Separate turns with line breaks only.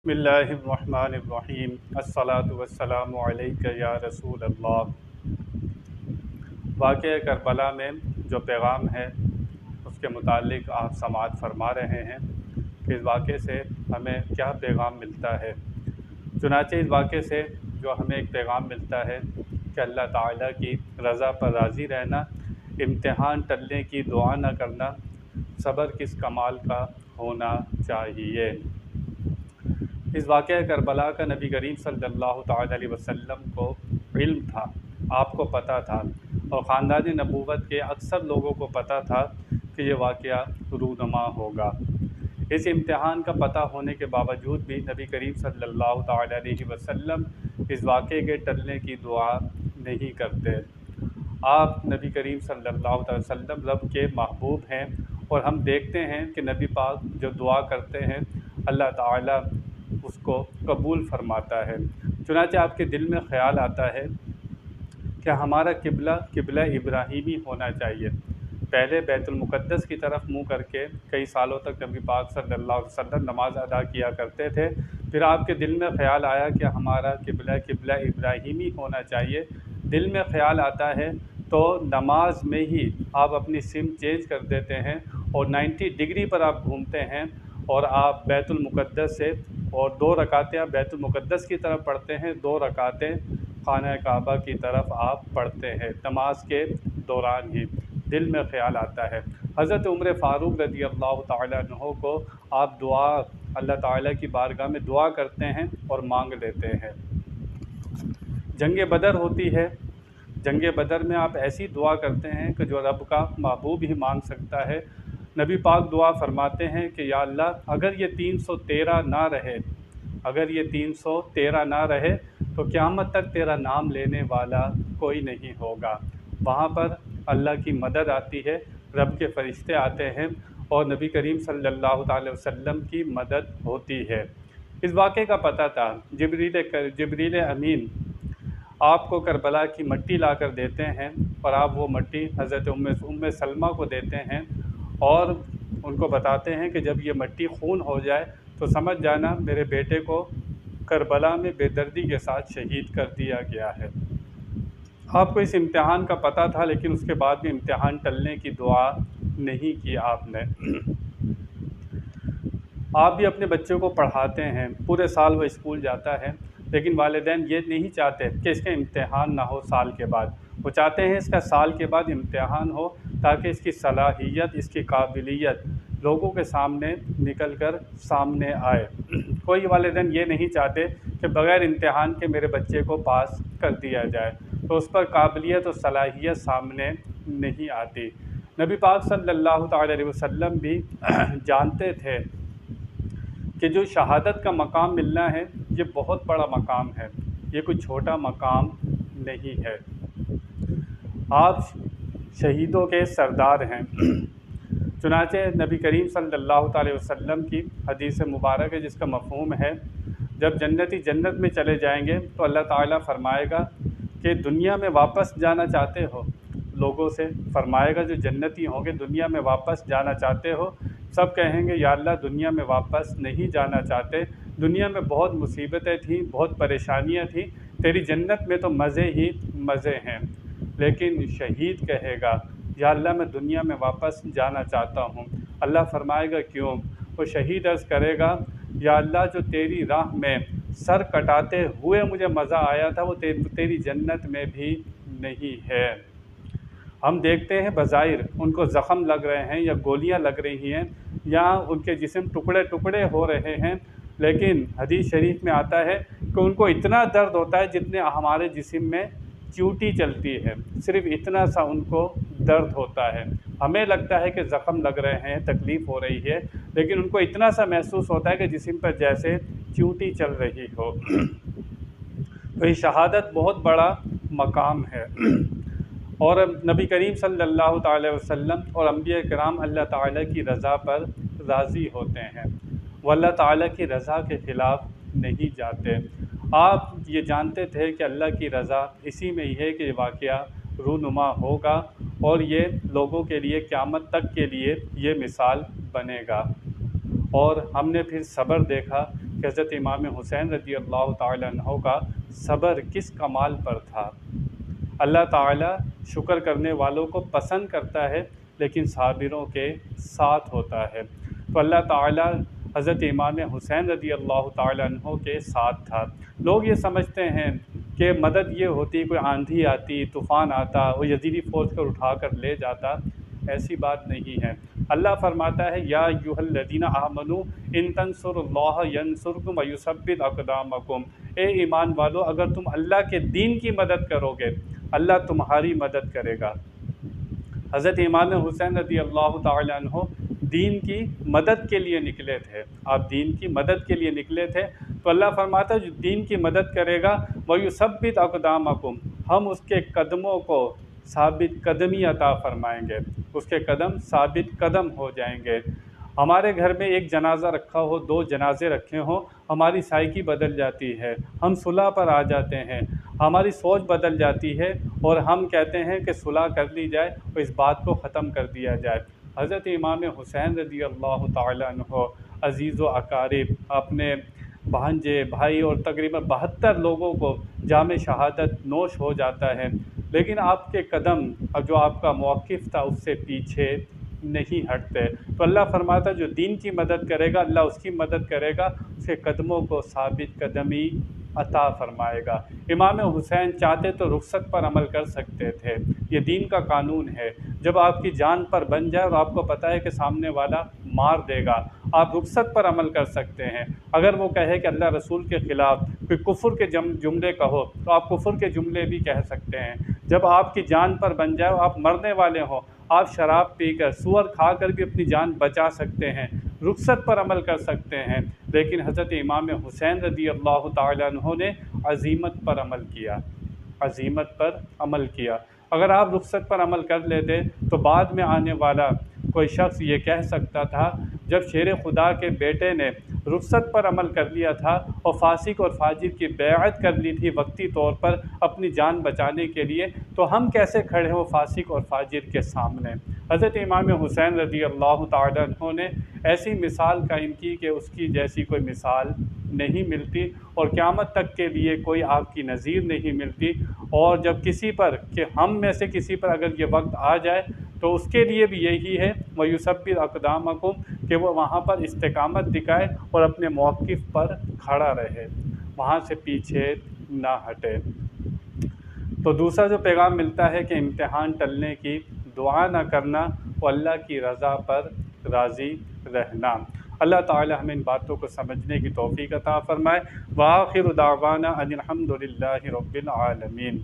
बिस्मिल्लाहिर्रहमानिर्रहीम अस्सलातु वस्सलामु अलैका या रसूल अल्लाह। वाक़या करबला में जो पैगाम है उसके मुतालिक आप समाअत फरमा रहे हैं कि इस वाक़े से हमें क्या पैगाम मिलता है। चुनांचे इस वाक़े से जो हमें एक पैगाम मिलता है कि अल्लाह ताला की रज़ा पर राज़ी रहना, इम्तिहान टलने की दुआ न करना, सब्र किस कमाल का होना चाहिए। इस वाक़या करबला का नबी करीम सल्लल्लाहु ताला अलैहि वसल्लम को इल्म था, आपको पता था, और ख़ानदान नबूवत के अक्सर लोगों को पता था कि ये वाक़या रूनुमा होगा। इस इम्तिहान का पता होने के बावजूद भी नबी करीम सल्लल्लाहु ताला अलैहि वसल्लम इस वाक़े के टलने की दुआ नहीं करते। आप नबी करीम सल्लल्लाहु अलैहि वसल्लम रब के महबूब हैं, और हम देखते हैं कि नबी पाक जो दुआ करते हैं अल्लाह ताला उसको कबूल फरमाता है। चुनांचे आपके दिल में ख़्याल आता है कि हमारा किबला इब्राहीमी होना चाहिए। पहले बैतुल मुक़द्दस की तरफ मुँह करके कई सालों तक नबी पाक सल्लल्लाहु अलैहि वसल्लम नमाज़ अदा किया करते थे। फिर आपके दिल में ख़्याल आया कि हमारा किबला इब्राहीमी होना चाहिए। दिल में ख़्याल आता है तो नमाज में ही आप अपनी सिमत चेंज कर देते हैं और 90 डिग्री पर आप घूमते हैं, और आप बैतुल मुक़द्दस से और 2 रकातें आप बैतुल मुक़द्दस की तरफ पढ़ते हैं, 2 रकातें खाना काबा की तरफ आप पढ़ते हैं। नमाज के दौरान ही दिल में ख़्याल आता है। हज़रत उमर फ़ारूक रज़ी अल्लाह ताला अन्हु को आप दुआ अल्लाह ताला की बारगाह में दुआ करते हैं और मांग लेते हैं। जंग बदर होती है, जंग बदर में आप ऐसी दुआ करते हैं कि जो रब का महबूब ही मांग सकता है। नबी पाक दुआ फरमाते हैं कि या अल्लाह, अगर ये 313 ना रहे, अगर ये 313 ना रहे तो क़यामत तक तेरा नाम लेने वाला कोई नहीं होगा। वहाँ पर अल्लाह की मदद आती है, रब के फ़रिश्ते आते हैं और नबी करीम सल्लल्लाहु अलैहि वसल्लम की मदद होती है। इस वाक़े का पता था, जिब्रील अमीन आपको करबला की मट्टी ला कर देते हैं, और आप वो मट्टी हज़रत उम्मे सलमा को देते हैं और उनको बताते हैं कि जब ये मट्टी खून हो जाए तो समझ जाना मेरे बेटे को करबला में बेदर्दी के साथ शहीद कर दिया गया है। आपको इस इम्तिहान का पता था, लेकिन उसके बाद भी इम्तिहान टलने की दुआ नहीं की आपने। आप भी अपने बच्चे को पढ़ाते हैं, पूरे साल वो स्कूल जाता है, लेकिन वालिदैन ये नहीं चाहते कि इसका इम्तिहान ना हो साल के बाद। वो चाहते हैं इसका साल के बाद इम्तिहान हो, ताकि इसकी सलाहियत, इसकी काबिलियत लोगों के सामने निकल कर सामने आए। कोई वालिदैन ये नहीं चाहते कि बग़ैर इम्तिहान के मेरे बच्चे को पास कर दिया जाए, तो उस पर काबिलियत और सलाहियत सामने नहीं आती। नबी पाक सल्लल्लाहु अलैहि वसल्लम भी जानते थे कि जो शहादत का मकाम मिलना है ये बहुत बड़ा मकाम है, ये कोई छोटा मकाम नहीं है। आप शहीदों के सरदार हैं। चुनांचे नबी करीम सल्लल्लाहु अलैहि वसल्लम की हदीस मुबारक है जिसका मफ़हूम है, जब जन्नती जन्नत में चले जाएंगे तो अल्लाह ताला फरमाएगा कि दुनिया में वापस जाना चाहते हो, लोगों से फरमाएगा जो जन्नती होंगे दुनिया में वापस जाना चाहते हो। सब कहेंगे या अल्लाह दुनिया में वापस नहीं जाना चाहते, दुनिया में बहुत मुसीबतें थीं, बहुत परेशानियां थीं, तेरी जन्नत में तो मज़े ही मज़े हैं। लेकिन शहीद कहेगा या अल्लाह मैं दुनिया में वापस जाना चाहता हूँ। अल्लाह फरमाएगा क्यों? वो शहीद अर्ज़ करेगा या अल्लाह जो तेरी राह में सर कटाते हुए मुझे मज़ा आया था वो तेरी जन्नत में भी नहीं है। हम देखते हैं बज़ाहिर उनको ज़ख़म लग रहे हैं या गोलियां लग रही हैं या उनके जिस्म टुकड़े टुकड़े हो रहे हैं, लेकिन हदीस शरीफ में आता है कि उनको इतना दर्द होता है जितने हमारे जिस्म में चींटी चलती है, सिर्फ़ इतना सा उनको दर्द होता है। हमें लगता है कि ज़ख़म लग रहे हैं, तकलीफ़ हो रही है, लेकिन उनको इतना सा महसूस होता है कि जिस्म पर जैसे चींटी चल रही हो। तो ये शहादत बहुत बड़ा मकाम है। और नबी करीम सल्लल्लाहु अलैहि वसल्लम और अंबिया किराम अल्लाह ताला की रज़ा पर राज़ी होते हैं, वो अल्लाह ताला की रज़ा के ख़िलाफ़ नहीं जाते। आप ये जानते थे कि अल्लाह की रज़ा इसी में ही है कि वाक़या रूनुमा होगा और ये लोगों के लिए क़यामत तक के लिए ये मिसाल बनेगा। और हमने फिर सब्र देखा कि हज़रत इमाम हुसैन रज़ी अल्लाह ताला अन्हु का सब्र किस कमाल पर था। अल्लाह ताला शुक्र करने वालों को पसंद करता है, लेकिन साबिरों के साथ होता है। तो अल्लाह ताला हज़रत इमाम हुसैन रज़ी अल्लाह ताला अन्हु के साथ था। लोग ये समझते हैं कि मदद ये होती, कोई आंधी आती, तूफ़ान आता, वो यज़ीदी फ़ौज को उठा कर ले जाता। ऐसी बात नहीं है। अल्लाह फरमाता है, या अय्युहल्लज़ीना आमनू इन तंसुरुल्लाह यंसुरकुम व युसब्बित अक़दामकुम। ए ईमान वालो, अगर तुम अल्लाह के दीन की मदद करोगे, अल्लाह तुम्हारी मदद करेगा। हज़रत इमाम हुसैन रज़ी अल्लाह ताला अन्हु दीन की मदद के लिए निकले थे। आप दीन की मदद के लिए निकले थे, तो अल्लाह फरमाता है जो दीन की मदद करेगा वह युसब्बित अक़दामकुम, हम उसके कदमों को साबित कदमी अता फ़रमाएँगे, उसके कदम साबित कदम हो जाएंगे। हमारे घर में एक जनाज़ा रखा हो, 2 जनाज़े रखे हों, हमारी साइकी बदल जाती है, हम सुलह पर आ जाते हैं, हमारी सोच बदल जाती है और हम कहते हैं कि सुलह कर ली जाए और इस बात को ख़त्म कर दिया जाए। हज़रत इमाम हुसैन रज़ी अल्लाह ताला अन्हु अज़ीज़ व अकारिब, अपने भांजे, भाई और तकरीबन 72 लोगों को जाम शहादत नोश हो जाता है, लेकिन आपके कदम और जो आपका मौक़िफ़ था उससे पीछे नहीं हटते। तो अल्लाह फरमाता जो दीन की मदद करेगा, अल्लाह उसकी मदद करेगा, उसके कदमों को साबित कदमी अता फ़रमाएगा। इमाम हुसैन चाहते तो रुख़सत पर अमल कर सकते थे, ये दीन का कानून है। जब आपकी जान पर बन जाए और आपको पता है कि सामने वाला मार देगा, आप रुख़सत पर अमल कर सकते हैं। अगर वो कहे कि अल्लाह रसूल के ख़िलाफ़ कोई कुफ़्र के जुमले कहो, तो आप कुफ़्र के जुमले भी कह सकते हैं। जब आपकी जान पर बन जाए, आप मरने वाले हों, आप शराब पीकर, सूअर खाकर भी अपनी जान बचा सकते हैं, रुख़सत पर अमल कर सकते हैं। लेकिन हज़रत इमाम हुसैन रज़ी अल्लाह ताला अन्हु ने अज़ीमत पर अमल किया, अज़ीमत पर अमल किया। अगर आप रुख़सत पर अमल कर लेते तो बाद में आने वाला कोई शख्स ये कह सकता था, जब शेर खुदा के बेटे ने रुख़सत पर अमल कर लिया था और फासिक और फाजिर की बैअत कर ली थी वक्ती तौर पर अपनी जान बचाने के लिए, तो हम कैसे खड़े हों फासिक और फाजिर के सामने। हज़रत इमाम हुसैन रज़ी अल्लाह ताला अन्हु ने ऐसी मिसाल कायम की कि उसकी जैसी कोई मिसाल नहीं मिलती और क़यामत तक के लिए कोई आपकी नज़ीर नहीं मिलती। और जब किसी पर, कि हम में से किसी पर अगर ये वक्त आ जाए, तो उसके लिए भी यही है व युसब्बित अक़दामकुम, कि वो वहाँ पर इस्तिक़ामत दिखाए और अपने मौक़िफ़ पर खड़ा रहे, वहाँ से पीछे ना हटे। तो दूसरा जो पैगाम मिलता है कि इम्तिहान टलने की दुआ ना करना और अल्लाह की रज़ा पर राज़ी रहना। अल्लाह ताला हमें इन बातों को समझने की तौफ़ीक़ अता फ़रमाए। व आख़िरु दावाना अनिल हम्दुलिल्लाहि रब्बिल आलमीन।